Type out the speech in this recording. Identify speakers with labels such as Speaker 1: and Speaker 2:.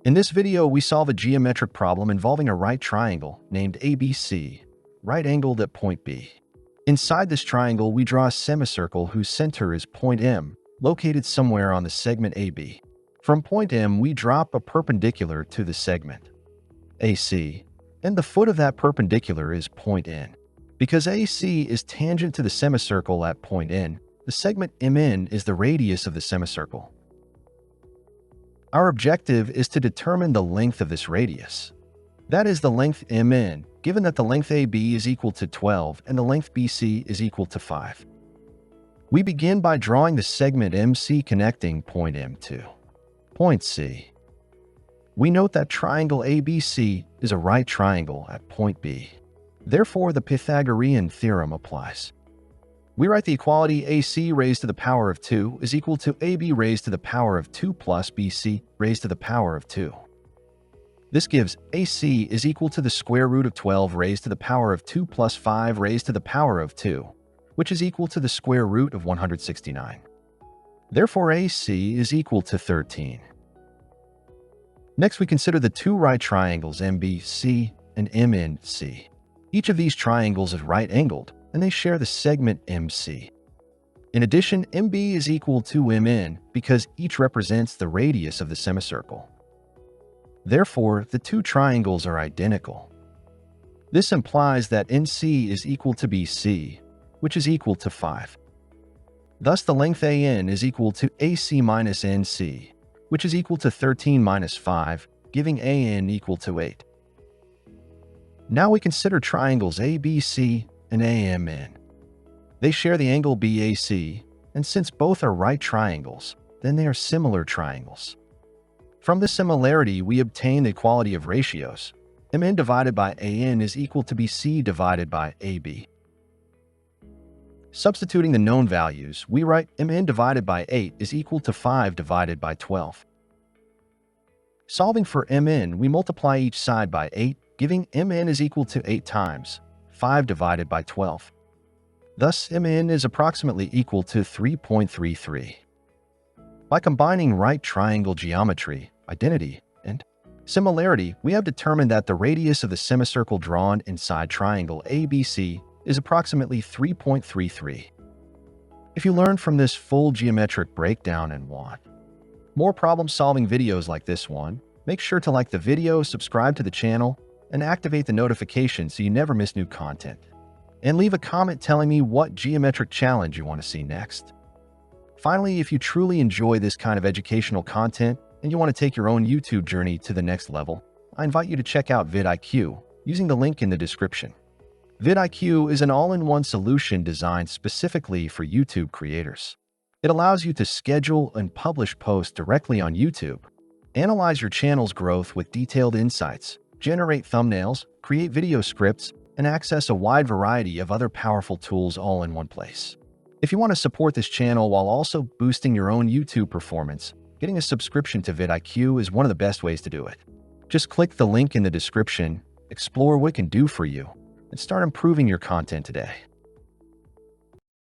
Speaker 1: In this video, we solve a geometric problem involving a right triangle named ABC, right-angled at point B. Inside this triangle, we draw a semicircle whose center is point M, located somewhere on the segment AB. From point M, we drop a perpendicular to the segment AC, and the foot of that perpendicular is point N. Because AC is tangent to the semicircle at point N, the segment MN is the radius of the semicircle. Our objective is to determine the length of this radius. That is the length MN, given that the length AB is equal to 12 and the length BC is equal to 5. We begin by drawing the segment MC connecting point M to point C. We note that triangle ABC is a right triangle at point B. Therefore, the Pythagorean theorem applies. We write the equality AC raised to the power of 2 is equal to AB raised to the power of 2 plus BC raised to the power of 2. This gives AC is equal to the square root of 12 raised to the power of 2 plus 5 raised to the power of 2, which is equal to the square root of 169. Therefore, AC is equal to 13. Next, we consider the two right triangles MBC and MNC. Each of these triangles is right-angled, and they share the segment MC. In addition, MB is equal to MN because each represents the radius of the semicircle. Therefore, the two triangles are identical. This implies that NC is equal to BC, which is equal to 5. Thus, the length AN is equal to AC minus NC, which is equal to 13 minus 5, giving AN equal to 8. Now we consider triangles ABC and AMN. They share the angle BAC, and since both are right triangles, then they are similar triangles. From this similarity, we obtain the equality of ratios. MN divided by AN is equal to BC divided by AB. Substituting the known values, we write MN divided by 8 is equal to 5 divided by 12. Solving for MN, we multiply each side by 8, giving MN is equal to 8 times 5 divided by 12. Thus, MN is approximately equal to 3.33. By combining right triangle geometry, identity, and similarity, we have determined that the radius of the semicircle drawn inside triangle ABC is approximately 3.33. If you learned from this full geometric breakdown and want more problem-solving videos like this one, make sure to like the video, subscribe to the channel, and activate the notification so you never miss new content. And leave a comment telling me what geometric challenge you want to see next. Finally, if you truly enjoy this kind of educational content and you want to take your own YouTube journey to the next level, I invite you to check out vidIQ using the link in the description. vidIQ is an all-in-one solution designed specifically for YouTube creators. It allows you to schedule and publish posts directly on YouTube, analyze your channel's growth with detailed insights, generate thumbnails, create video scripts, and access a wide variety of other powerful tools all in one place. If you want to support this channel while also boosting your own YouTube performance, getting a subscription to vidIQ is one of the best ways to do it. Just click the link in the description, explore what it can do for you, and start improving your content today.